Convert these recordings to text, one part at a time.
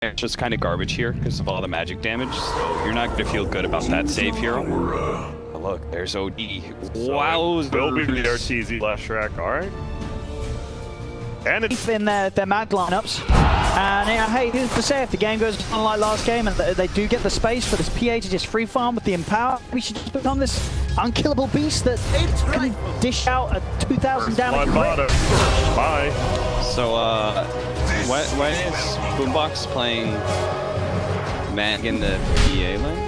It's just kind of garbage here because of all the magic damage, so you're not going to feel good about that save hero. Oh, look, there's OD. Wow. Will be the RTZ last track, alright. And it's in their mag lineups. And hey, who's to say if the game goes on like last game and they do get the space for this PA to just free farm with the Empower, we should just become this unkillable beast that can dish out a 2,000 damage. Bye. So, when is Boombox playing Mag in the PA lane?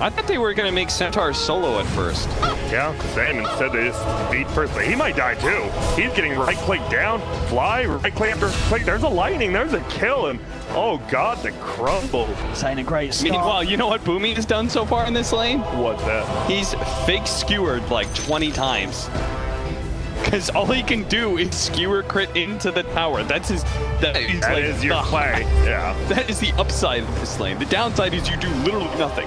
I thought they were going to make Centaur solo at first. Yeah, same. Instead they just beat first. But he might die too. He's getting right click down, fly, right click after click. There's a lightning, there's a kill, and oh god, the crumble. This ain't a great start. Meanwhile, you know what Boomy has done so far in this lane? What's that? He's fake skewered like 20 times. Because all he can do is skewer crit into the tower. That is like your play. Yeah. That is the upside of this lane. The downside is you do literally nothing.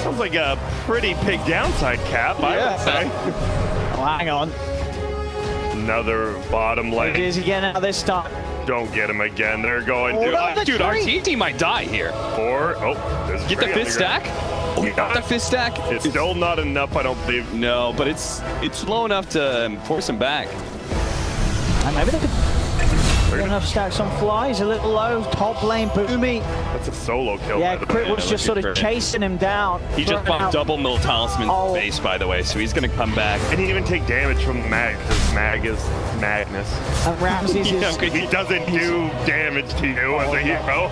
Sounds like a pretty big downside cap, I would say. Oh, hang on. Another bottom lane. Is he getting out of this time? Don't get him again. They're going dude, our TT might die here. Or, there's get the fifth stack? Oh, you got the fifth stack? It's still not enough, I don't believe. No, but it's low enough to force him back. And maybe they could get enough stacks on flies, a little low, top lane Boomy. That's a solo kill. Yeah, Crit was just sort of chasing him down. He just bumped double Mill Talisman's base, by the way, so he's going to come back. And he didn't even take damage from Mag, because Mag is madness. And Ramses he doesn't do damage to you as a hero.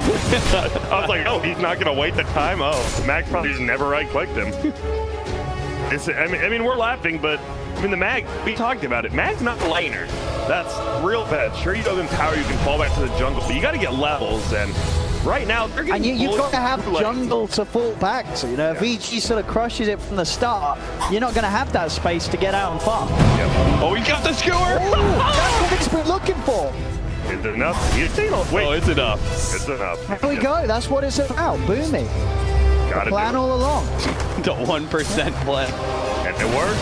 I was like, oh, he's not going to wait the time? Oh, Mag probably just never right-clicked him. I mean, we're laughing, but I mean, the Mag, we talked about it. Mag's not a laner. That's real bad. Sure, you have Empower, you can fall back to the jungle, but you got to get levels, and right now, they're getting you've got to have jungle to fall back to. You know, if EG sort of crushes it from the start, you're not going to have that space to get out and farm. Yep. Oh, he got the skewer! That's what he's been looking for. Is it enough? Wait. Oh, it's enough. It's enough. There we go. That's what it's about. Boomy. Got the plan all along. The 1% plan. And it worked.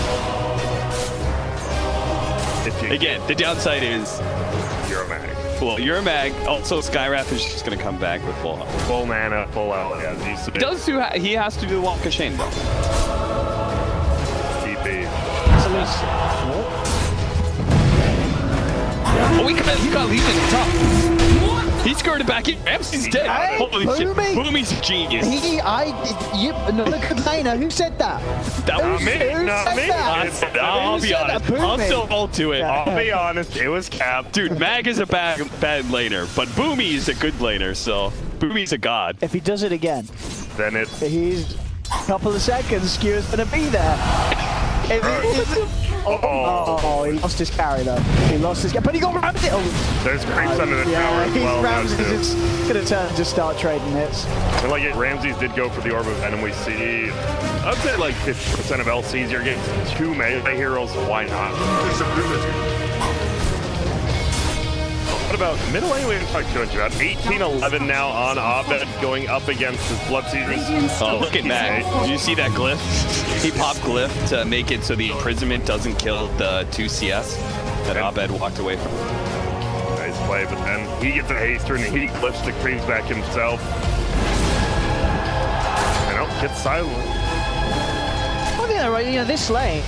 Again, the downside is you're a Mag. Well, you're a Mag. Also, Skywrath is just going to come back with full mana, full out. Yeah, he has to do the Wonka Chain though. TP. Oh, he got Legion top. He scored it back in. Ramsey's dead. Hey, holy shit. Boomy's a genius. Another good laner. Who said that? That was not me. I'll be honest. I'll still hold to it. I'll be honest. It was Cap. Dude, Mag is a bad laner, but Boomy is a good laner, so Boomy's a god. If he does it again, then it's... He's a couple of seconds. Skew's going to be there. Oh, he lost his carry though. He lost his carry, but he got Ramsey. Oh. There's creeps under the tower as well. Ramsey's going to turn and just start trading hits. And like Ramses did go for the Orb of Venom. We see, I'd say like 50% of LCs. You're getting 2 melee heroes. Why not? What about middle lane? We haven't talked too much about 18-11 now on Abed going up against his Bloodseekers. Oh, look at Mag. Did you see that glyph? He popped glyph to make it so the imprisonment doesn't kill the 2 CS that Abed walked away from. Nice play, but then he gets a haster and he glyphs the creeps back himself. And gets silent. I think they're right. You know, this lane.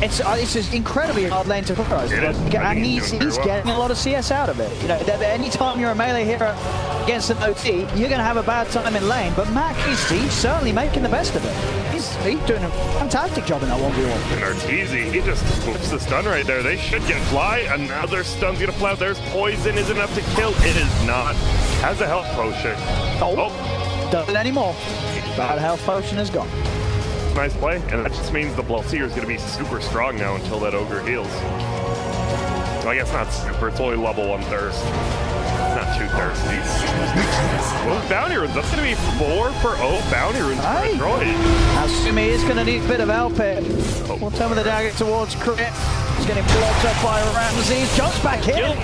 It's an incredibly hard lane to close, and he's getting a lot of CS out of it. You know, anytime you're a melee hero against an OT, you're going to have a bad time in lane. But Mac, he's certainly making the best of it. He's doing a fantastic job in that 1v1. And Arteezy, he just flips the stun right there. They should get fly. Another stun's going to fly out. There's poison. Is enough to kill? It is not. Has a health potion. Doesn't anymore. Bad health potion is gone. Nice play, and that just means the Bloodseeker is going to be super strong now until that Ogre heals. Well, I guess not super, it's only level 1 thirst. Not too thirsty. Well, bounty runes, that's going to be 4 for bounty runes for Adroit. Asumi is going to need a bit of help here. We'll turn the dagger towards Crit. He's getting blocked up by Ramses. Jumps back in.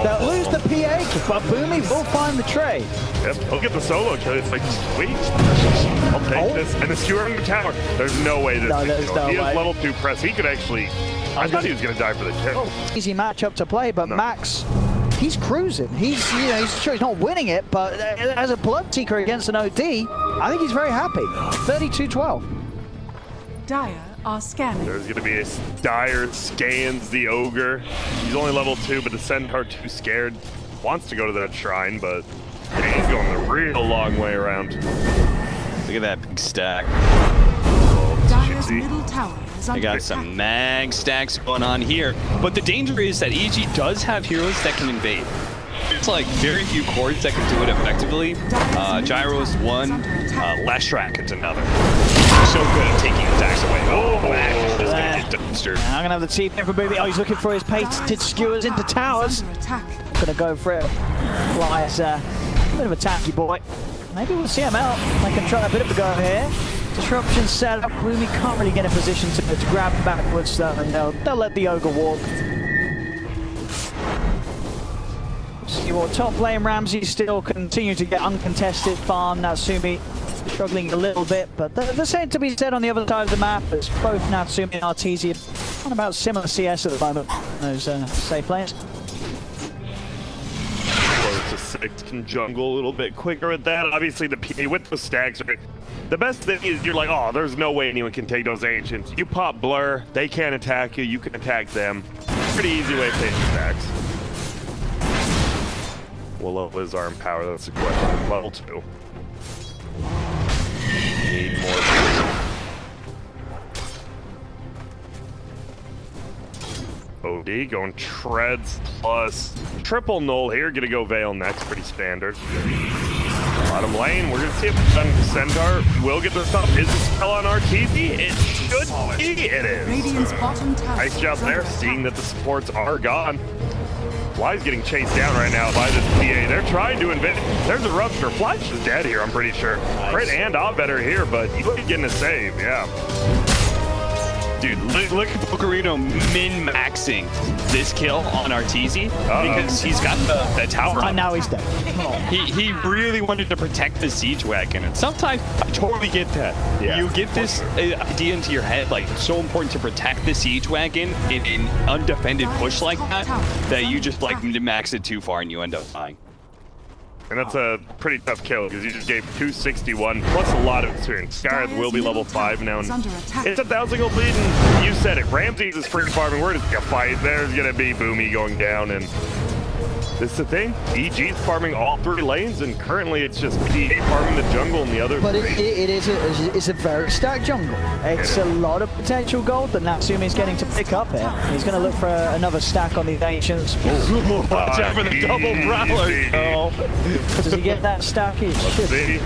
They'll lose the PA, but Boomy will find the trade. Yep, he'll get the solo kill. It's like, sweet. I'll take this. And the skewer in the tower. There's no way this he has level 2 press. He could actually... I thought he was going to die for the kill. Easy matchup to play, but Max he's cruising. He's sure he's not winning it, but as a blood seeker against an OD, I think he's very happy. 32-12. Dire are scanning. There's going to be a Dire scans the Ogre. He's only level 2, but the Centaur too scared. Wants to go to that shrine, but he's going the real long way around. Look at that big stack. Dire's middle tower is They under got attack. some mag stacks going on here, but the danger is that EG does have heroes that can invade. It's like very few cores that can do it effectively. Gyro's one, Leshrac is another. So good at taking attacks away. Oh, Mag is just gonna get dumpstered. I'm gonna have the teeth in for Booby. Oh, he's looking for his patented skewers into towers. Under attack. Gonna go for it. Fly as a bit of a tacky boy. Maybe we'll see him out. They can try a bit of a go here. Disruption set up. Gloomy can't really get in position to grab backwards, and they'll let the Ogre walk. See what top lane Ramsey still continue to get uncontested farm. Natsumi struggling a little bit, but the same to be said on the other side of the map is both Natsumi and Artesia on about similar CS at the moment. Those safe lanes. Close to 6 can jungle a little bit quicker with that. Obviously, the PA with the stacks, the best thing is you're like, oh, there's no way anyone can take those ancients. You pop blur, they can't attack you, you can attack them. Pretty easy way to take the stacks. What level is arm power? That's the question. Level 2. Need more. OD going treads plus triple null here. Gonna go Veil next. Pretty standard. Bottom lane. We're gonna see if Centaur will get the stuff. Is the spell on RTZ? It should be. It is. Radiant's bottom tower. Nice job there, seeing that the supports are gone. Fly's getting chased down right now by this PA. They're trying to invade. There's a rupture. Fly's just dead here, I'm pretty sure. Nice. Crit and off better here, but he's getting a save, yeah. Dude, look at Bocarino min-maxing this kill on Arteezy because he's got the tower. And now he's dead. He really wanted to protect the siege wagon, and sometimes I totally get that. Yeah. You get this idea into your head, like it's so important to protect the siege wagon in an undefended push like that you just like max it too far and you end up dying. And that's a pretty tough kill because you just gave 261 plus a lot of experience. Skywrath will be level 5 now. And it's a 1,000 gold lead, and you said it. Ramses is free farming. We're just gonna fight. There's gonna be Boomy going down, and this is the thing. EG's farming all 3 lanes, and currently it's just PA farming the jungle and the other. But it's a very stacked jungle. It's a lot of potential gold that Natsumi's getting to pick up here. He's going to look for another stack on these ancients. Watch out for the double prowlers. Oh. Does he get that stack? He should. See?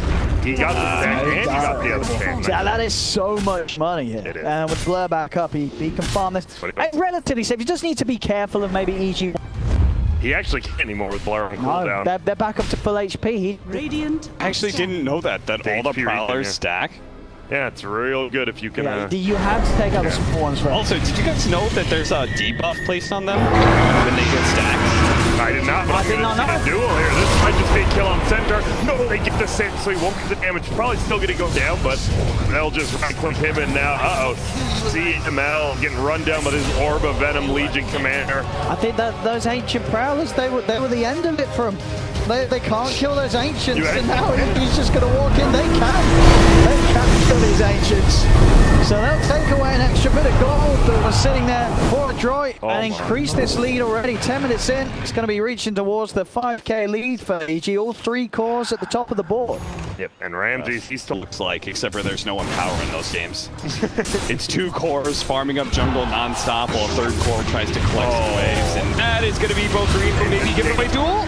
He got the stack and he got the other stack. Yeah, that is so much money here. It is. And with Blur back up, he can farm this. It's relatively safe. You just need to be careful of maybe EG. He actually can't anymore with Blur on No, cooldown. they're back up to full HP. Radiant. I actually didn't know that all the HP prowlers yeah. stack. Yeah, it's real good if you can. Yeah, you have to take out the small ones first. Also, did you guys know that there's a debuff placed on them when they get stacks? I did not. I did not know. A duel here. This might just be a kill on center. No, they get the same, so he won't get the damage. Probably still gonna go down, but they'll just right-click him in now. CML getting run down by this Orb of Venom Legion commander. I think that those ancient prowlers, they were the end of it for him. They can't kill those ancients, and now he's just going to walk in. They can kill these ancients. So they'll take away an extra bit of gold that was sitting there for Adroit and increase this lead already. 10 minutes in, it's going to be reaching towards the 5k lead for EG. All 3 cores at the top of the board. Yep, and Ramses, he still Looks like, except for there's no one power in those games. It's 2 cores farming up jungle non-stop while a 3rd core tries to collect some waves, and that is going to be Bocarino maybe giving away duel.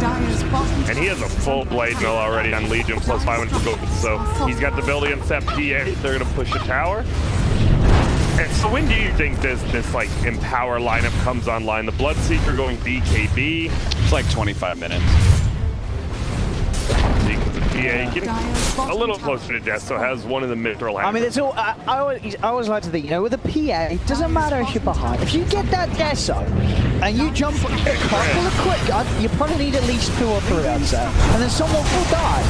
Dire's bottom and he has a full blade mill already on Legion plus 500 gold, so he's got the ability to set PA. They're gonna push a tower. And so when do you think this like Empower lineup comes online? The Bloodseeker going BKB. It's like 25 minutes. Because the PA getting a little closer to death, so has one of the mithril. I mean, it's all. I always like to think, you know, with a PA, it doesn't matter if you're behind. If you get that death zone and you jump a couple of quick, you probably need at least 2 or 3, I'd say. And then someone will die.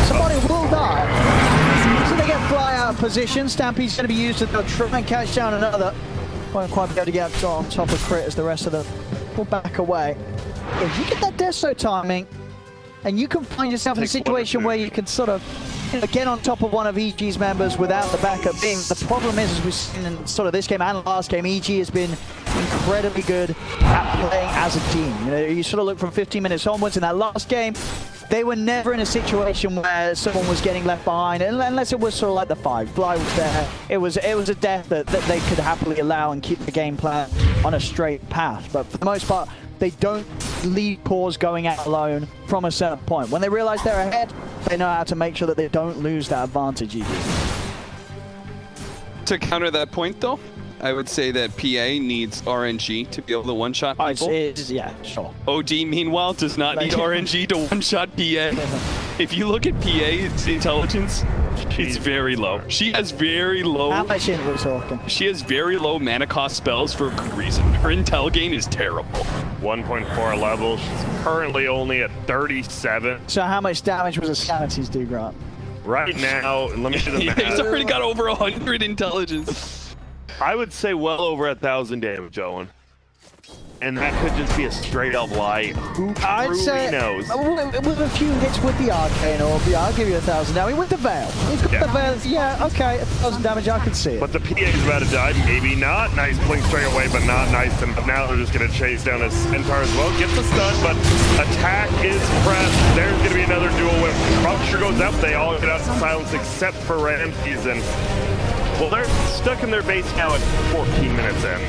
Somebody will die. So they get fly out of position. Stampede's going to be used to try and catch down another. Won't quite be able to get on top of Crit as the rest of them will back away. if you get that Deso timing, and you can find yourself in a situation where you can sort of get on top of one of EG's members without the backup being. The problem is, as we've seen in sort of this game and last game, EG has been incredibly good at playing as a team. You know, you sort of look from 15 minutes onwards in that last game, they were never in a situation where someone was getting left behind, unless it was sort of like the 5. Fly was there. It was a death that they could happily allow and keep the game plan on a straight path. But for the most part, they don't leave cores going out alone from a certain point. When they realize they're ahead, they know how to make sure that they don't lose that advantage. To counter that point, though, I would say that PA needs RNG to be able to one-shot people. Yeah, sure. OD, meanwhile, does not need RNG to one-shot PA. If you look at PA's intelligence, it's very low. She has very low... How much in we're talking? She has very low mana cost spells for a good reason. Her intel gain is terrible. 1.4 level. She's currently only at 37. So how much damage was a Skywrath do, Grant? Right now, let me do the math. He's already got over 100 intelligence. I would say well over 1,000 damage, Owen. And that could just be a straight up lie. Who truly knows? With a few hits with the Arcane Orb, yeah, I'll give you 1,000 damage. With the Veil. He's got the Veil. Yeah, okay, 1,000 damage, I can see it. But the PA is about to die. Maybe not. Nice blink straight away, but not nice enough. Now they're just going to chase down a Centaur as well. Gets the stun, but attack is pressed. There's going to be another duel whip. Rupture goes up. They all get out to silence except for Ramses. And, well, they're stuck in their base now at 14 minutes in.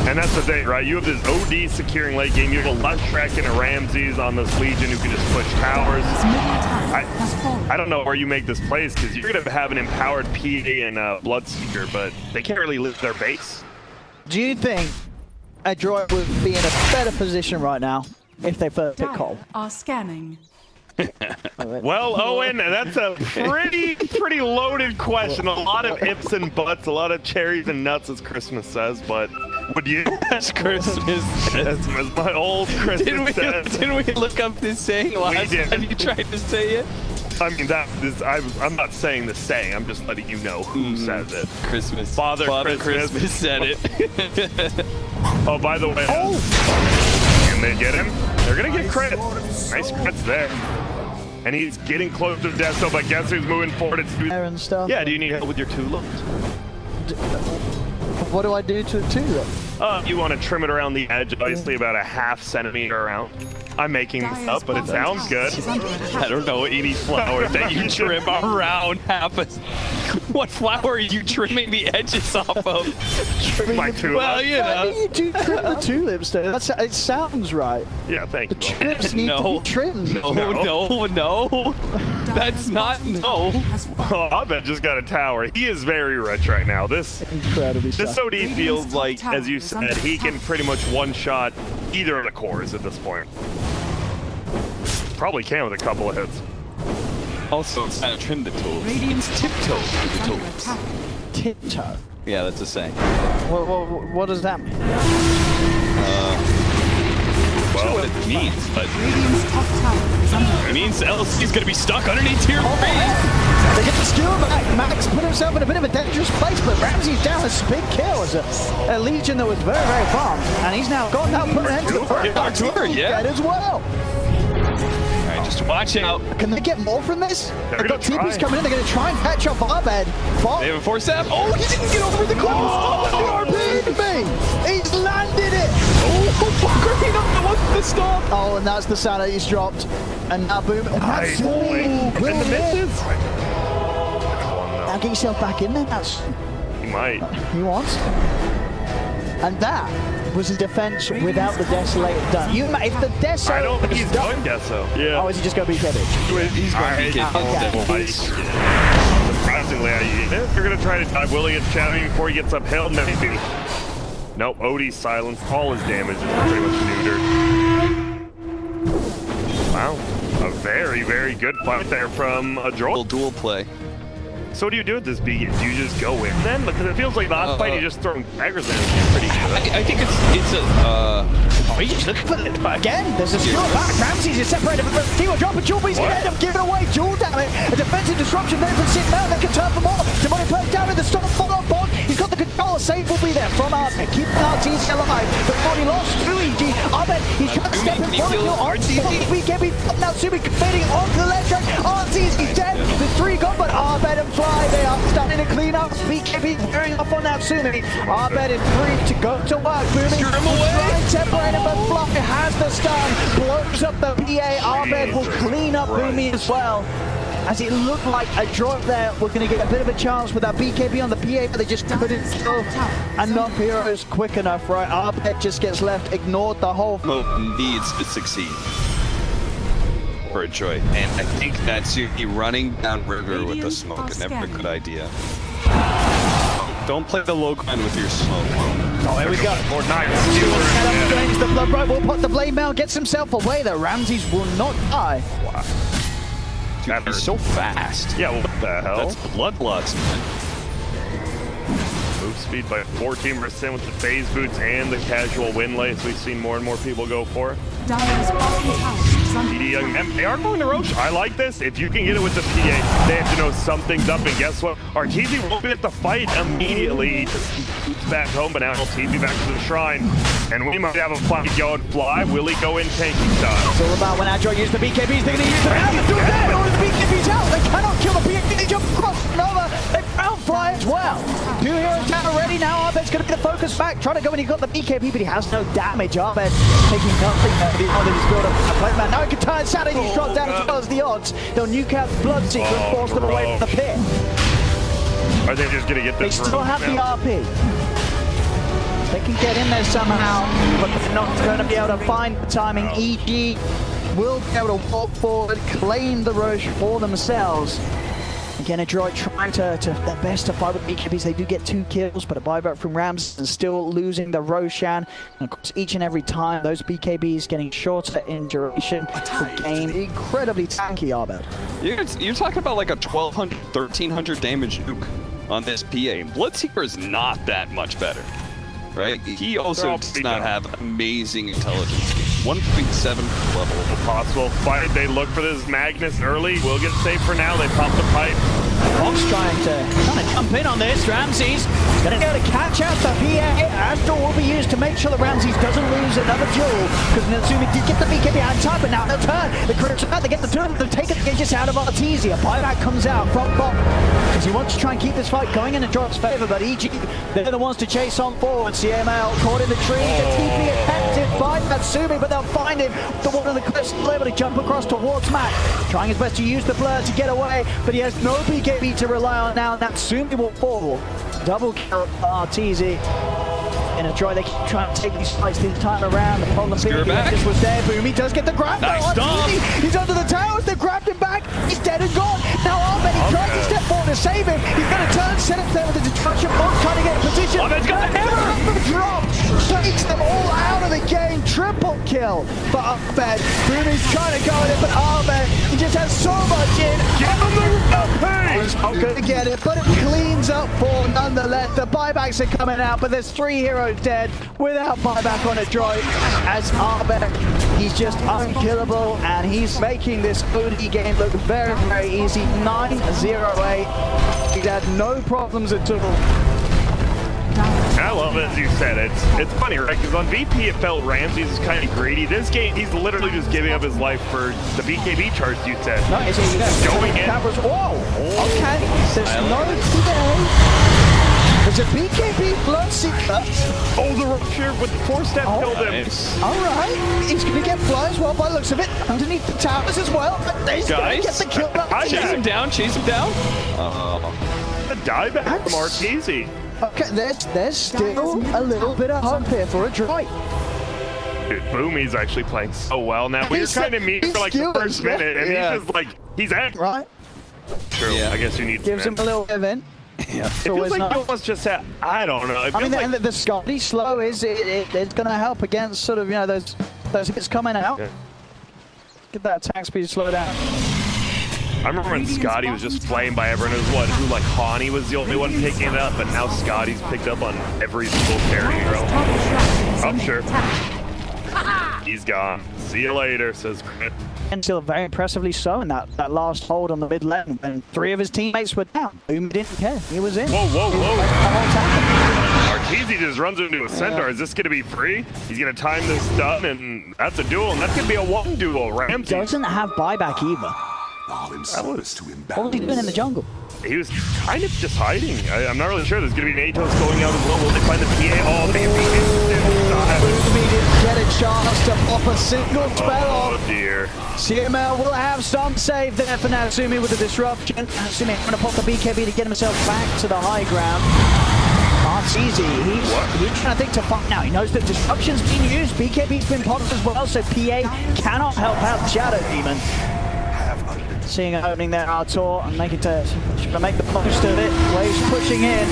And that's the thing, right? You have this OD securing late game. You have a Leshrac and a Ramses on this Legion who can just push towers. I don't know where you make this place because you're going to have an empowered PA and Bloodseeker, but they can't really leave their base. Do you think Adroit would be in a better position right now if they first pick Cole? Are scanning. Well, Owen, that's a pretty loaded question. A lot of ifs and buts, a lot of cherries and nuts, as Christmas says, but would you? That's Christmas. That's my old Christmas says. Didn't we look up this saying last time you tried to say it? I mean, I'm not saying the saying, I'm just letting you know who says it. Christmas. Father Christmas said it. Oh, by the way, can they get him? They're going to get credit. Nice crits there. And he's getting close to Deso, but guess who's moving forward? It's and stuff. Yeah, do you need help with your tulips? What do I do to them? You want to trim it around the edge, obviously about a ½ centimeter around. I'm making this up, but it sounds good. I don't know any flower that you trim around half a... What flower are you trimming the edges off of? My tulip. Well, you know. You do trim the tulips, though. It sounds right. Yeah, thank you. The tulips need to be trimmed. No. That's not, no. Oh, I bet just got a tower. He is very rich right now. This OD feels like, as you said, he can pretty much one-shot either of the cores at this point. Probably can with a couple of hits. Also, it's not trim the tools. It's tiptoe to the tools. Tiptoe? Yeah, that's a saying. What does that mean? Well, what it means, but it means LC's gonna be stuck underneath tier 3. They get the skill back. Max put himself in a bit of a dangerous place, but Ramsey's down a big kill as a Legion that was very, very farmed. And he's now got that put an end to the yeah. as well. Alright, just watch out. Can they get more from this? They're They've got gonna TPs try. coming in. They're going to try and patch up Arbed. They have a force step. Oh, he didn't get over the close. Oh, me! He's landed it! Oh, that wasn't the stop. Oh, and that's the sound that he's dropped. And now boom. And that's And the misses. Now get yourself back in there. That's He might. he wants. And that was a defense without the Desolator done. If the Desolator I don't think he's done, going Deso. Yeah. oh, is he just going to be Kevin? He's going to be Okay. Surprisingly, they're going to try to dive Willie gets challenging before he gets uphill. Maybe. Nope, OD's silence. All his damage is pretty much neutered. Wow. A very, very good fight there from Adroit. dual play. So what do you do with this B? Do you just go in then? Because it feels like last fight you just throwing daggers in. It's pretty good. I think it's a Oh, he's just looking for it again. There's a skill back. Ramses is separated from the team. Drop a jewel, but he's going to end up giving away jewel damage. A defensive disruption there from Sid now. They can turn for more. Somebody plays down in the stop follow-up bond. He's got the control. more save will be there from Arbed, keeping RTZ alive. Before he lost to EG, Arbed, he's trying to step in front of you. RTZ, now Sumi committing onto the left track. RTZ dead. The 3 gone, but Arbed and Fly, they are starting to clean up. BKB wearing off on Natsumi. Arbed is free to go to work. Booming, trying to separate him, but Fly has the stun, blows up the PA. Arbed will clean up Boomy as well. As it looked like Adroit there, we're going to get a bit of a chance with that BKB on the PA, but they just couldn't kill enough heroes quick enough, right? Arbed just gets left, ignored the whole... needs to succeed for Adroit. And I think Natsuki running down river with the smoke is never a good idea. Don't play the low ground with your smoke. Oh, here we go. Or nice. The Blood Right will put the blade mail, gets himself away. The Ramses will not die. Wow. Dude, he's so fast. Yeah, well, what the hell? That's bloodlust, man. Move speed by 14% with the phase boots and the casual win lates. We've seen more and more people go for it. Dire's bottom tower is under They are going to Roche. I like this. If you can get it with the PA, they have to know something's up. And guess what? Arteezy won't be at the fight immediately. He just keeps back home, but now he'll TP back to the shrine. And we might have a fight going Fly. Will he go in tanky style? It's all about when Adroit used the BKBs, they're going to use the BKBs. All the BKBs out. They cannot kill the BKB. They jump across and over. They found Fly as well. 2 heroes down already. Now Arbed's going to be the focus back. Trying to go when he got the BKB, but he has no damage. Arbed taking nothing out of the other. He's built up a play man. Now he can turn Saturday. He's dropped down as well as the odds. They'll nuke out the Bloodseeker and force them away from the pit. Are they just going to get They this still have the RP. They can get in there somehow, but they're not going to be able to find the timing. EG will be able to walk forward, claim the Roche for themselves. Again, Adroit trying to their best to fight with BKBs. They do get 2 kills, but a buyback from Rams and still losing the Roshan. And of course, each and every time, those BKBs getting shorter in duration. The game incredibly tanky, Arbed. You're talking about like a 1200, 1300 damage nuke on this PA. Bloodseeker is not that much better, right? He also does not have amazing intelligence. 1.7 level. Possible fight. They look for this Magnus early. Will get safe for now. They pop the pipe. Fox trying to jump in on this. Ramses going to be able to catch out the PA. Adroit will be used to make sure that Ramses doesn't lose another duel, because Natsumi did get the BKB out in time, but now they'll turn. The Crips out, they get the turn, they've taken the Aegis out of Arteezy. A buyback comes out from Bob, because he wants to try and keep this fight going in Adroit's favor, but EG, they're the ones to chase on forward. CML caught in the tree. The TP effective by Natsumi, but they'll find him. The one of the cliffs is able to jump across towards Mac, trying his best to use the blur to get away, but he has no BKB to rely on now. Natsumi will fall. Double kill Arteezy. In Adroit, they keep trying to take these fights this time around. The problem being just was there. Boomy does get the grab. Nice stop. He's under the towers. They grabbed him back. He's dead and gone. Now Arbed, he tries to step forward to save him. He's going to turn, set up there with the destruction bomb, trying to get in position. Arbed's got the hammer. Drop. Takes them all out of the game. Triple kill for Arbed. Boomy's trying to go with it, but Arbed, he just has so much in. Give him the RP! He's not going to get it, but it cleans up for nonetheless. The buybacks are coming out, but there's 3 heroes dead without buyback on Adroit. As Arbed, he's just unkillable, and he's making this OD game look very, very easy. 9-0-8. He's had no problems at all. I love it, as you said. It's funny, right? Because on VP it felt Ramses is kind of greedy. This game, he's literally just giving up his life for the BKB charge, you said. No, it's going in. Whoa! Okay, there's no delay. There's a BKB Bloodseeker. Oh, the rupture with the 4-step killed him. Nice. All right, he's going to get fly as well by the looks of it. Underneath the towers as well. But he's going to get the kill. Chase him down, chase him down. The dieback from Arteezy. Okay, there's still a little bit of hope here for Adroit. Dude, Boomy's actually playing so well now. We were kind of mean for like the first minute, and he's just like, he's at. Right. True, I guess you need Gives him a little event. Yeah. It feels like you almost just said, I don't know. I mean, the Scotty slow is it's going to help against sort of, you know, those hits coming out. Yeah. Get that attack speed slow down. I remember when Scotty was just playing by everyone. It was who like Hani was the only one picking it up, but now Scotty's picked up on every single carry hero. I'm sure. He's gone. See you later, says Crit. And still very impressively so in that last hold on the mid lane, and 3 of his teammates were down. Boomy didn't care. He was in. Whoa, whoa, whoa. The whole time. Teasy just runs into a centaur. Is this going to be free? He's going to time this stun, and that's a duel, and that's going to be a one duel. Ramsey doesn't have buyback either. What was he doing in the jungle? He was kind of just hiding. I'm not really sure. There's going to be an Atos going out as well. Will they find the PA? Oh, they didn't get a chance to pop a single spell off. Oh, dear. CML will have some save there for Natsumi with the disruption. Natsumi trying to pop the BKB to get himself back to the high ground. That's easy. He's trying to think to fuck now. He knows that disruption's being used. BKB's been popped as well, so PA cannot help out Shadow Demon. Seeing an opening there, Adroit, and make the most of it. Waves pushing in.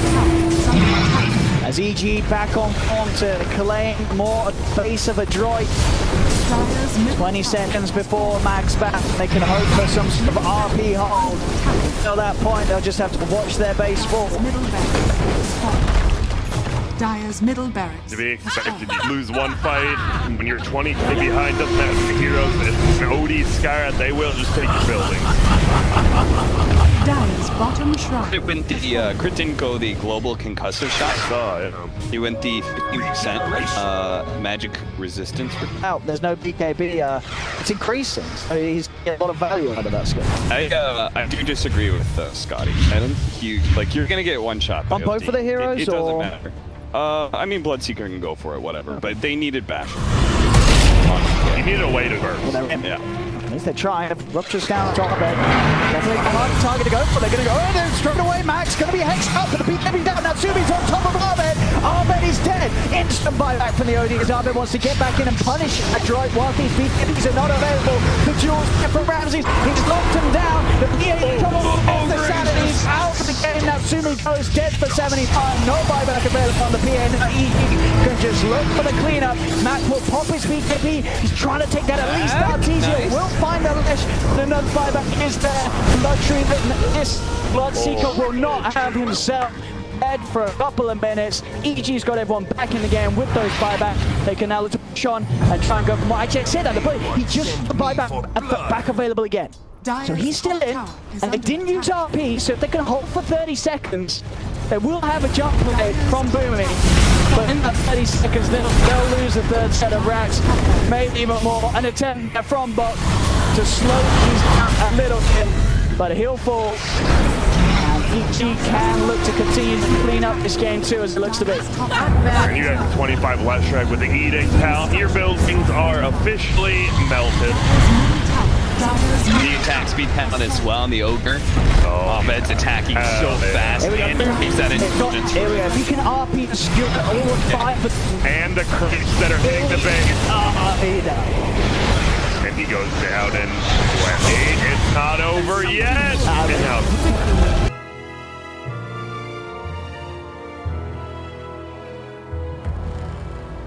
As EG back on form to claim more at the base of Adroit. 20 seconds before max back. They can hope for some sort of RP hold. Until that point, they'll just have to watch their base fall. Dire's middle barracks. To be expected, you lose one fight when you're 20 behind. Doesn't matter the heroes. It's OD Skywrath. They will just take your buildings. Dire's bottom shrine. It went the Crit didn't go the global concussive shot. He went the 50% magic resistance. Out. There's no BKB. It's increasing. So he's getting a lot of value out of that skill. I do disagree with Scotty. I don't think you're gonna get one shot. On both of the heroes, it doesn't matter. I mean, Bloodseeker can go for it, whatever. But they needed Bash. You need a way to burst. Yeah. At least they're trying. Rupture's down on top of it. Definitely a hard target to go for. They're going to go. Oh, they're straight away. Max going to be hexed up, but the BKB down. Natsumi's on top of Arbed. Arbed is dead. Instant buyback from the OD as Arbed wants to get back in and punish Adroit while these BKBs are not available. The duels from Ramses. He's locked him down. The PA the Sanity's out of the game. Natsumi goes dead for 75. No buyback available on the PA. Now EG can just look for the cleanup. Max will pop his BKB. He's trying to take that at least. Artesia will find a leash. Another buyback is there. Luxury that this Bloodseeker will not have himself dead for a couple of minutes. EG's got everyone back in the game with those buybacks. They can now look to push on and try and go for more. Actually, I said that, but he just the buyback back available again. So he's still in, and they didn't use RP, so if they can hold for 30 seconds, they will have a jump play from Booming. But in that 30 seconds, they'll lose a third set of racks, maybe even more. An attempt from Bot to slow these down a little bit, but he'll fall. And EG can look to continue to clean up this game too, as it looks to be. And you have 25 left strike with the edict, pal. Your buildings are officially melted. The attack speed down as well on the Ogre. Ahmed's attacking so fast and keeps that intelligence. Here we go. If you can RP the skill all of 5 and the creeps that are hitting the base. And he goes down and it's not over yet.